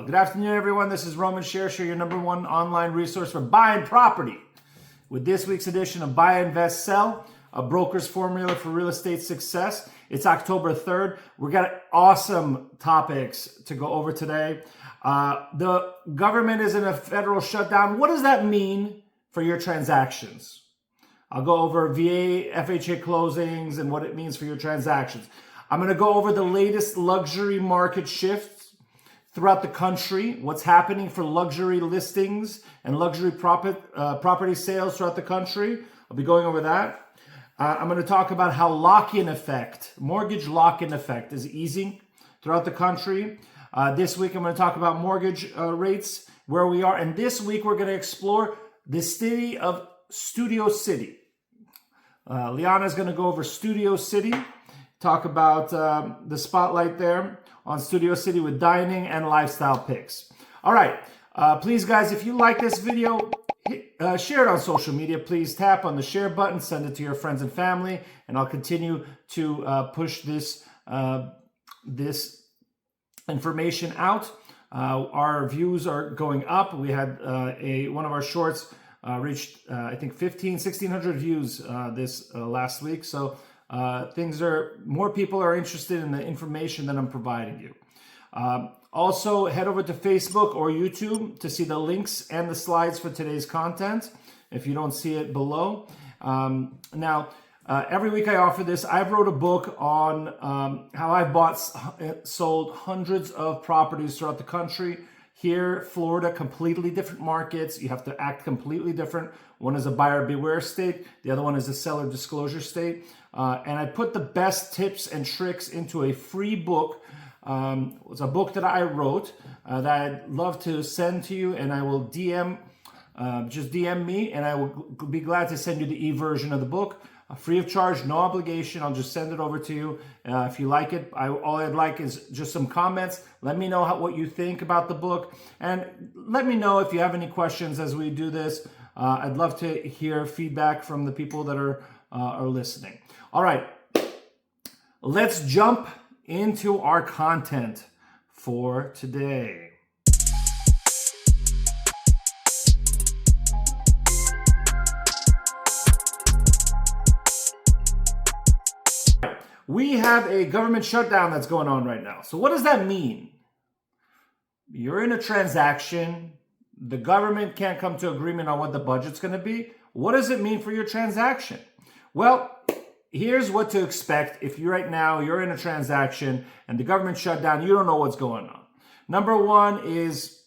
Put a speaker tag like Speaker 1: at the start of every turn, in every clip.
Speaker 1: Good afternoon, everyone. This is Roman Shersher, your number one online resource for buying property. With this week's edition of Buy, Invest, Sell, a broker's formula for real estate success. It's October 3rd. We got awesome topics to go over today. The government is in a federal shutdown. What does that mean for your transactions? I'll go over VA, FHA closings and what it means for your transactions. I'm going to go over the latest luxury market shifts throughout the country, what's happening for luxury listings and luxury property sales throughout the country. I'll be going over that. I'm going to talk about how lock-in effect, mortgage lock-in effect is easing throughout the country. This week, I'm going to talk about mortgage rates, where we are. And this week, we're going to explore the city of Studio City. Liana is going to go over Studio City, talk about the spotlight there on Studio City with dining and lifestyle picks. All right. Please, guys, if you like this video, share it on social media. Please tap on the share button, send it to your friends and family, and I'll continue to push this information out. Our views are going up. We had one of our shorts reached, I think, 1,600 views this last week. So more people are interested in the information that I'm providing you. Also, head over to Facebook or YouTube to see the links and the slides for today's content, if you don't see it below. Every week I offer this. I've wrote a book on how I've sold hundreds of properties throughout the country. Here, Florida, completely different markets. You have to act completely different. One is a buyer beware state. The other one is a seller disclosure state. And I put the best tips and tricks into a free book. It's a book that I wrote that I'd love to send to you, and I will just DM me, and I will be glad to send you the e-version of the book. Free of charge, no obligation. I'll just send it over to you. If you like it, all I'd like is just some comments. Let me know what you think about the book. And let me know if you have any questions as we do this. I'd love to hear feedback from the people that are listening. All right, let's jump into our content for today. We have a government shutdown that's going on right now. So what does that mean? You're in a transaction. The government can't come to agreement on what the budget's going to be. What does it mean for your transaction? Well, here's what to expect if you're in a transaction and the government shut down, you don't know what's going on. Number one is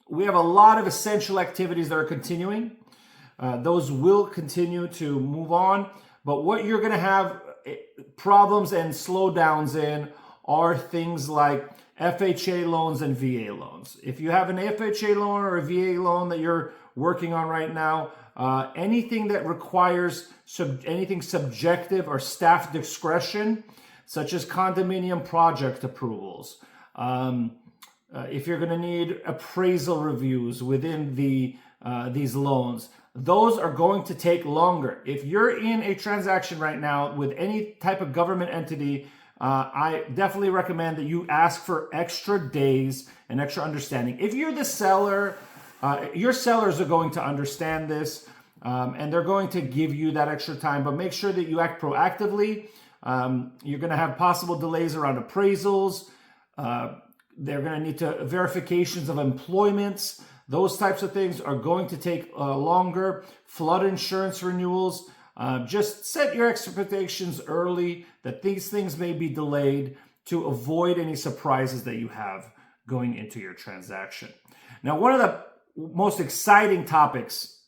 Speaker 1: we have a lot of essential activities that are continuing. Those will continue to move on. But what you're going to have problems and slowdowns in are things like FHA loans and VA loans. If you have an FHA loan or a VA loan that you're working on right now, anything that requires anything subjective or staff discretion, such as condominium project approvals, if you're going to need appraisal reviews within these loans, those are going to take longer. If you're in a transaction right now with any type of government entity, I definitely recommend that you ask for extra days and extra understanding. If you're the seller, your sellers are going to understand this, and they're going to give you that extra time, but make sure that you act proactively. You're going to have possible delays around appraisals. They're going to need verifications of employments. Those types of things are going to take longer. Flood insurance renewals. Just set your expectations early that these things may be delayed to avoid any surprises that you have going into your transaction. Now, one of the most exciting topics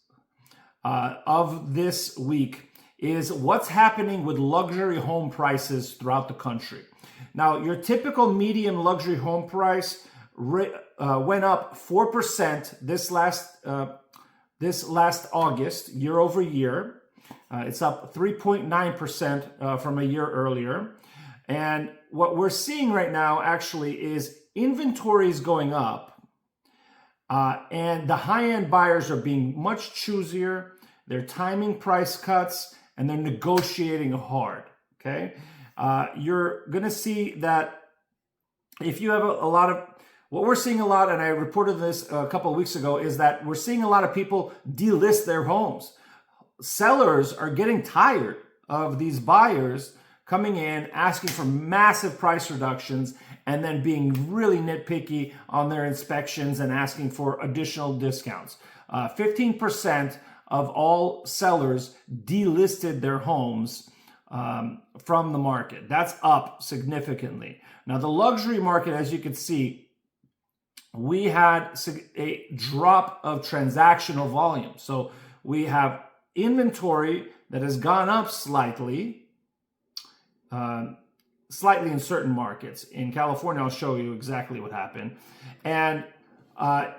Speaker 1: of this week is what's happening with luxury home prices throughout the country. Now, your typical median luxury home price went up 4% this last August, year over year. It's up 3.9% from a year earlier. And what we're seeing right now actually is inventories going up, and the high-end buyers are being much choosier. They're timing price cuts, and they're negotiating hard, okay? You're going to see that if you have a lot of, what we're seeing a lot, and I reported this a couple of weeks ago, is that we're seeing a lot of people delist their homes. Sellers are getting tired of these buyers coming in, asking for massive price reductions, and then being really nitpicky on their inspections and asking for additional discounts. 15% of all sellers delisted their homes from the market. That's up significantly. Now, the luxury market, as you can see, we had a drop of transactional volume. So we have inventory that has gone up slightly in certain markets. In California, I'll show you exactly what happened. And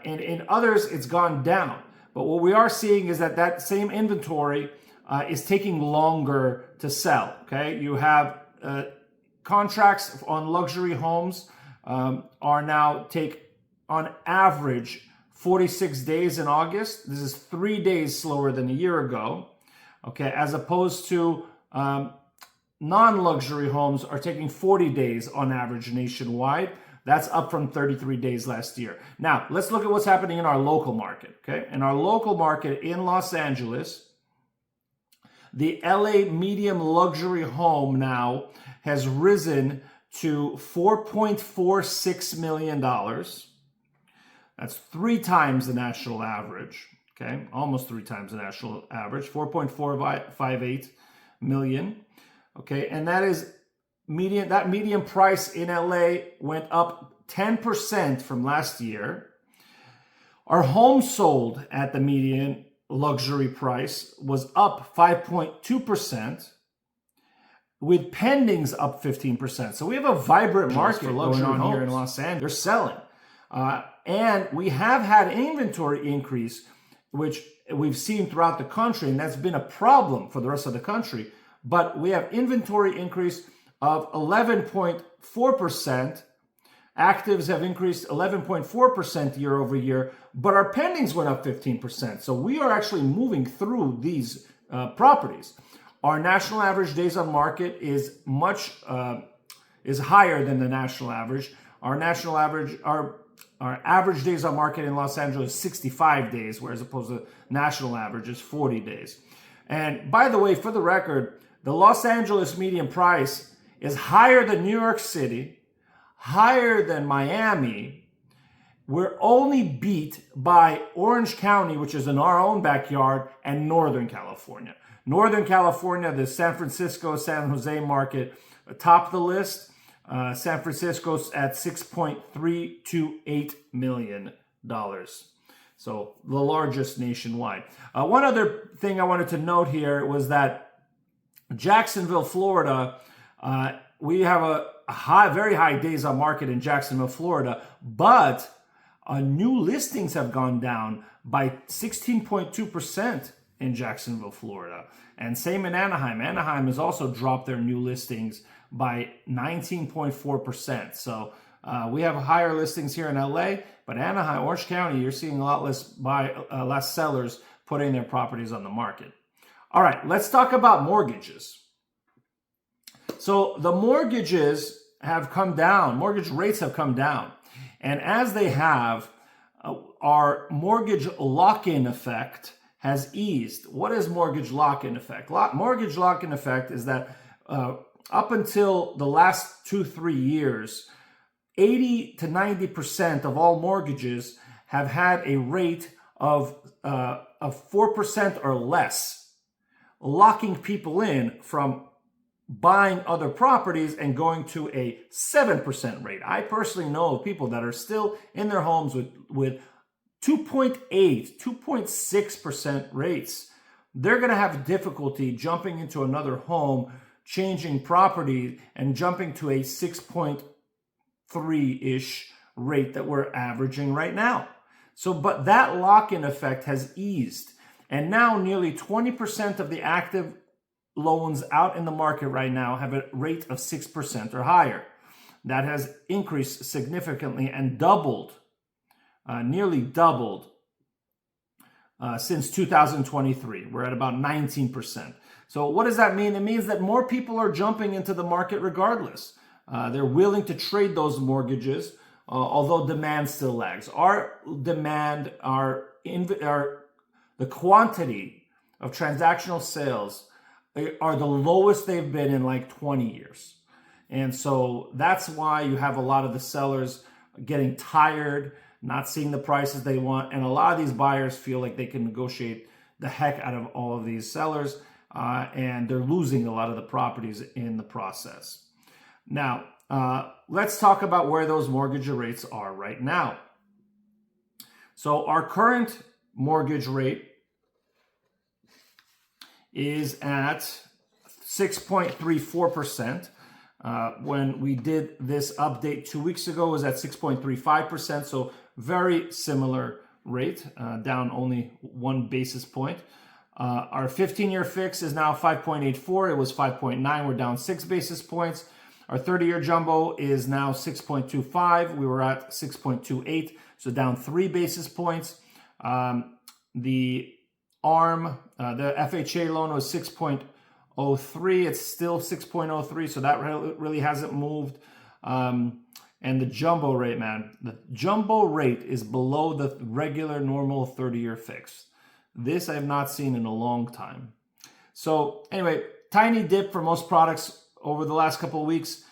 Speaker 1: in others, it's gone down. But what we are seeing is that that same inventory is taking longer to sell, okay? You have contracts on luxury homes are now take on average 46 days in August. This is 3 days slower than a year ago, okay? As opposed to non-luxury homes are taking 40 days on average nationwide. That's up from 33 days last year. Now, let's look at what's happening in our local market, okay? In our local market in Los Angeles, the LA medium luxury home now has risen to $4.46 million. That's 3 times the national average, okay? Almost 3 times the national average, 4.458 million, okay? And that is median. That median price in LA went up 10% from last year. Our home sold at the median luxury price was up 5.2%, with pendings up 15%. So we have a vibrant market for luxury going on here in Los Angeles. They're selling. And we have had an inventory increase, which we've seen throughout the country, and that's been a problem for the rest of the country. But we have inventory increase of 11.4%. Actives have increased 11.4% year over year, but our pendings went up 15%. So we are actually moving through these properties. Our national average days on market is higher than the national average. Our average days on market in Los Angeles is 65 days, whereas opposed to national average is 40 days. And by the way, for the record, the Los Angeles median price is higher than New York City, higher than Miami. We're only beat by Orange County, which is in our own backyard, and Northern California. Northern California, the San Francisco, San Jose market, top the list. San Francisco's at $6.328 million. So the largest nationwide. One other thing I wanted to note here was that Jacksonville, Florida, we have a very high days on market in Jacksonville, Florida, but new listings have gone down by 16.2% in Jacksonville, Florida. And same in Anaheim. Anaheim has also dropped their new listings by 19.4%. So we have higher listings here in LA, but Anaheim, Orange County, you're seeing a lot less sellers putting their properties on the market. All right, let's talk about mortgages. So the mortgages have come down. Mortgage rates have come down. And as they have, our mortgage lock-in effect has eased. What is mortgage lock-in effect? Mortgage lock-in effect is that up until the last 2-3 years, 80 to 90% of all mortgages have had a rate of 4% or less, locking people in from buying other properties and going to a 7% rate. I personally know of people that are still in their homes with 2.8, 2.6% rates. They're going to have difficulty jumping into another home, changing property, and jumping to a 6.3-ish rate that we're averaging right now. So, but that lock-in effect has eased. And now nearly 20% of the active loans out in the market right now have a rate of 6% or higher. That has increased significantly and doubled, nearly doubled since 2023. We're at about 19%. So what does that mean? It means that more people are jumping into the market regardless. They're willing to trade those mortgages, although demand still lags. Our demand, the quantity of transactional sales are the lowest they've been in like 20 years. And so that's why you have a lot of the sellers getting tired, not seeing the prices they want. And a lot of these buyers feel like they can negotiate the heck out of all of these sellers, and they're losing a lot of the properties in the process. Now, let's talk about where those mortgage rates are right now. So our current mortgage rate is at 6.34%. When we did this update 2 weeks ago, it was at 6.35%. So very similar rate, down only 1 basis point. Our 15-year fix is now 5.84. It was 5.9. We're down 6 basis points. Our 30-year jumbo is now 6.25. We were at 6.28, so down 3 basis points. The ARM, the FHA loan was 6.03. It's still 6.03, so that really hasn't moved. And the jumbo rate, man, the jumbo rate is below the regular normal 30-year fix. This I have not seen in a long time. So anyway, tiny dip for most products over the last couple of weeks.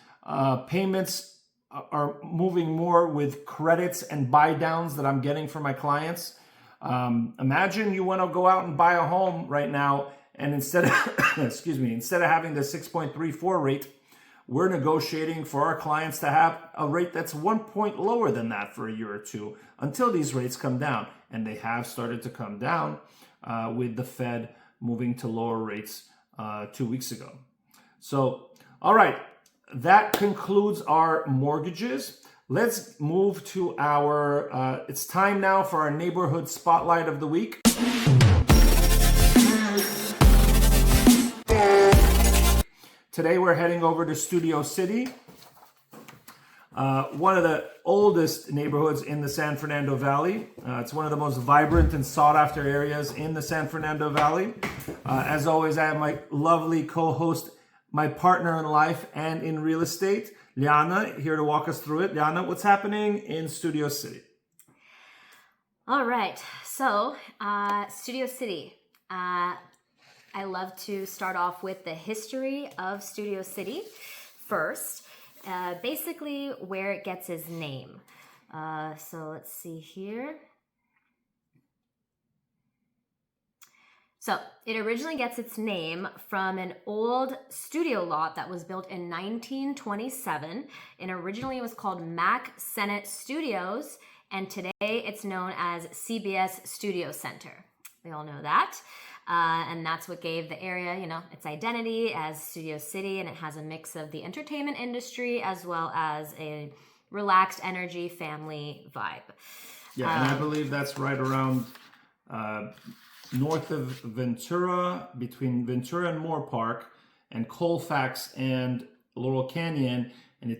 Speaker 1: Payments are moving more with credits and buy downs that I'm getting from my clients. Imagine you want to go out and buy a home right now, and instead of, instead of having the 6.34 rate, we're negotiating for our clients to have a rate that's 1 point lower than that for a year or two until these rates come down. And they have started to come down with the Fed moving to lower rates 2 weeks ago. So, all right, that concludes our mortgages. Let's move to our, it's time now for our neighborhood spotlight of the week. Today we're heading over to Studio City, one of the oldest neighborhoods in the San Fernando Valley. It's one of the most vibrant and sought after areas in the San Fernando Valley. As always, I have my lovely co-host, my partner in life and in real estate, Liana, here to walk us through it. Liana, what's happening in Studio City?
Speaker 2: All right, so Studio City. I love to start off with the history of Studio City first, basically where it gets its name. So let's see here. So it originally gets its name from an old studio lot that was built in 1927, and originally it was called Mack Sennett Studios, and today it's known as CBS Studio Center. We all know that. And that's what gave the area, its identity as Studio City, and it has a mix of the entertainment industry as well as a relaxed energy family vibe.
Speaker 1: Yeah, and I believe that's right around north of Ventura, between Ventura and Moore Park, and Colfax and Laurel Canyon, and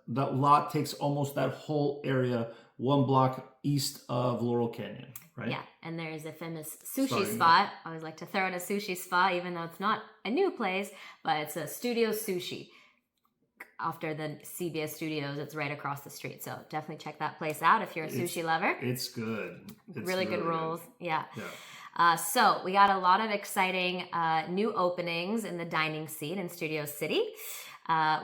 Speaker 1: that lot takes almost that whole area, 1 block east of Laurel Canyon, right?
Speaker 2: Yeah, and there's a famous sushi spot. I always like to throw in a sushi spot, even though it's not a new place, but it's a Studio Sushi. After the CBS Studios, it's right across the street. So definitely check that place out if you're a sushi lover.
Speaker 1: It's good. It's
Speaker 2: really good rolls. Good. Yeah.
Speaker 1: Yeah.
Speaker 2: So we got a lot of exciting new openings in the dining scene in Studio City.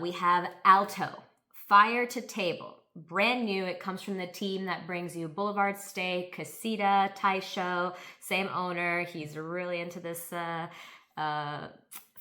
Speaker 2: We have Alto, Fire to Table. Brand new. It comes from the team that brings you Boulevard Steak, Casita, Taisho, same owner. He's really into this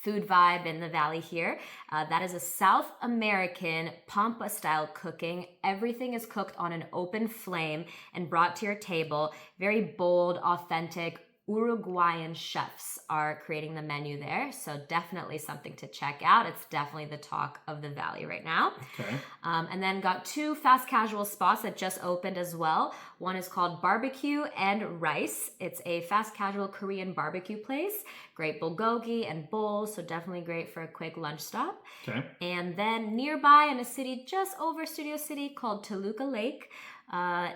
Speaker 2: food vibe in the valley here. That is a South American Pampa style cooking. Everything is cooked on an open flame and brought to your table. Very bold, authentic Uruguayan chefs are creating the menu there. So definitely something to check out. It's definitely the talk of the valley right now.
Speaker 1: Okay.
Speaker 2: And then got 2 fast casual spots that just opened as well. One is called Barbecue and Rice. It's a fast casual Korean barbecue place. Great bulgogi and bowls, so definitely great for a quick lunch stop.
Speaker 1: Okay.
Speaker 2: And then nearby in a city just over Studio City called Toluca Lake,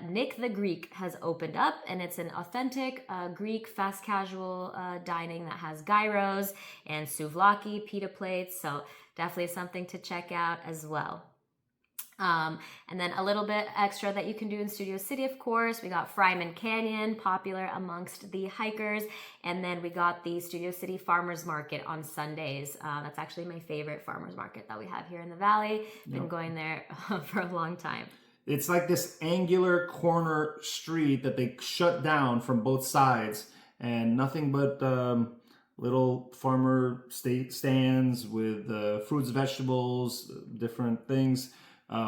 Speaker 2: Nick the Greek has opened up, and it's an authentic Greek fast casual dining that has gyros and souvlaki, pita plates. So definitely something to check out as well. And then a little bit extra that you can do in Studio City, of course. We got Fryman Canyon, popular amongst the hikers. And then we got the Studio City Farmers Market on Sundays. That's actually my favorite farmers market that we have here in the Valley. Been going there for a long time.
Speaker 1: It's like this angular corner street that they shut down from both sides, and nothing but little farmer stands with fruits, vegetables, different things.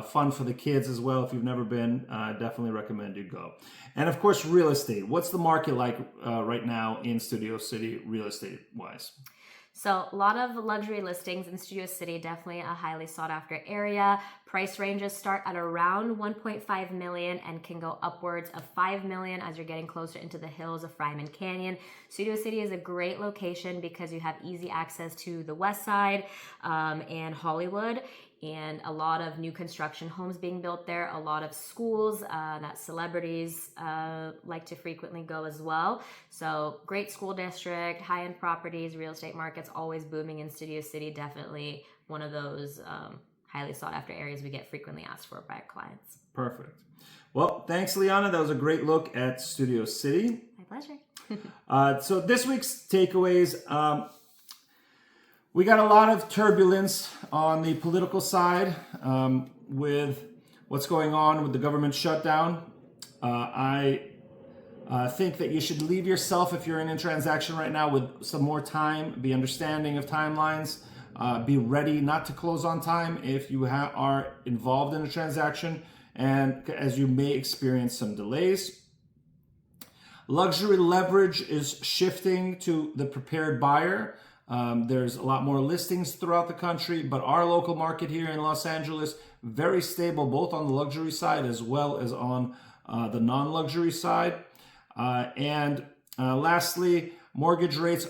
Speaker 1: Fun for the kids as well. If you've never been, definitely recommend you go. And of course, real estate. What's the market like right now in Studio City, real estate wise?
Speaker 2: So a lot of luxury listings in Studio City, definitely a highly sought after area. Price ranges start at around 1.5 million and can go upwards of 5 million as you're getting closer into the hills of Fryman Canyon. Studio City is a great location because you have easy access to the west side and Hollywood, and a lot of new construction homes being built there, a lot of schools that celebrities like to frequently go as well. So great school district, high-end properties, real estate markets always booming in Studio City. Definitely one of those highly sought after areas we get frequently asked for by our clients.
Speaker 1: Perfect. Well, thanks, Liana. That was a great look at Studio City.
Speaker 2: My pleasure.
Speaker 1: So this week's takeaways, we got a lot of turbulence on the political side with what's going on with the government shutdown. I think that you should leave yourself, if you're in a transaction right now, with some more time, be understanding of timelines, be ready not to close on time if you are involved in a transaction, and as you may experience some delays. Luxury leverage is shifting to the prepared buyer. There's a lot more listings throughout the country, but our local market here in Los Angeles, very stable, both on the luxury side as well as on the non-luxury side. And lastly, mortgage rates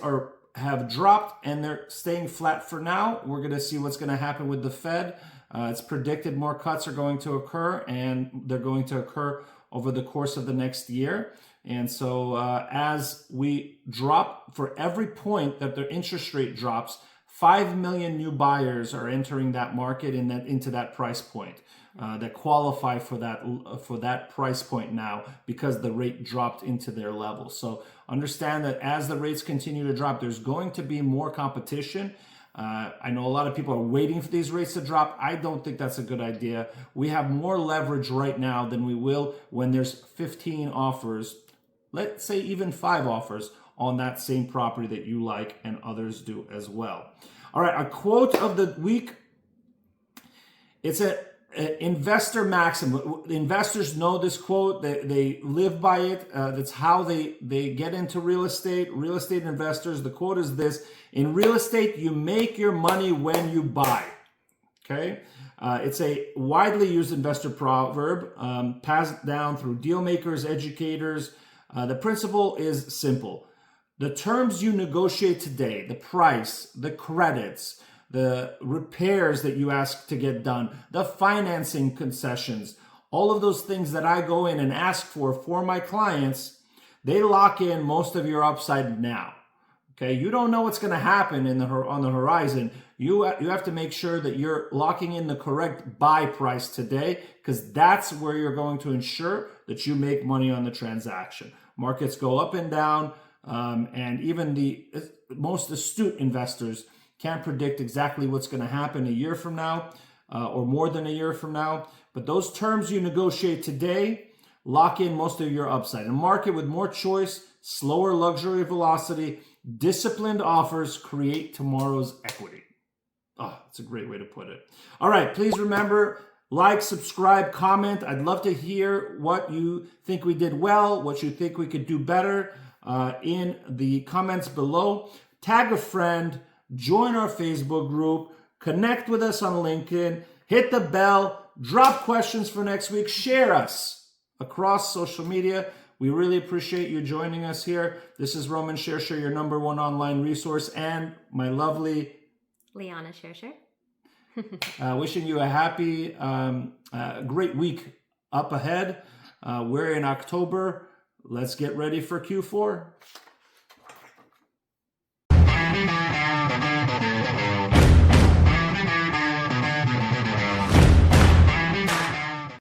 Speaker 1: have dropped and they're staying flat for now. We're going to see what's going to happen with the Fed. It's predicted more cuts are going to occur, and they're going to occur over the course of the next year. And so as we drop, for every point that their interest rate drops, 5 million new buyers are entering that market into that price point that qualify for that price point now because the rate dropped into their level. So understand that as the rates continue to drop, there's going to be more competition. I know a lot of people are waiting for these rates to drop. I don't think that's a good idea. We have more leverage right now than we will when there's 15 offers, let's say even 5 offers on that same property that you like and others do as well. All right, our quote of the week. It's an investor maxim. Investors know this quote. They live by it. That's how they get into real estate. Real estate investors, the quote is this: in real estate, you make your money when you buy. Okay? It's a widely used investor proverb, passed down through deal makers, educators. The principle is simple. The terms you negotiate today, the price, the credits, the repairs that you ask to get done, the financing concessions, all of those things that I go in and ask for my clients, they lock in most of your upside now. Okay, you don't know what's going to happen on the horizon. You have to make sure that you're locking in the correct buy price today, because that's where you're going to ensure that you make money on the transaction. Markets go up and down, and even the most astute investors can't predict exactly what's going to happen a year from now or more than a year from now. But those terms you negotiate today lock in most of your upside. A market with more choice, slower luxury velocity, disciplined offers create tomorrow's equity. Oh, that's a great way to put it. All right, please remember, like, subscribe, comment. I'd love to hear what you think we did well, what you think we could do better in the comments below. Tag a friend, join our Facebook group, connect with us on LinkedIn, hit the bell, drop questions for next week, share us across social media. We really appreciate you joining us here. This is Roman Shersher, your #1 online resource, and my lovely
Speaker 2: Liana Shersher.
Speaker 1: Wishing you a happy, great week up ahead. We're in October. Let's get ready for Q4.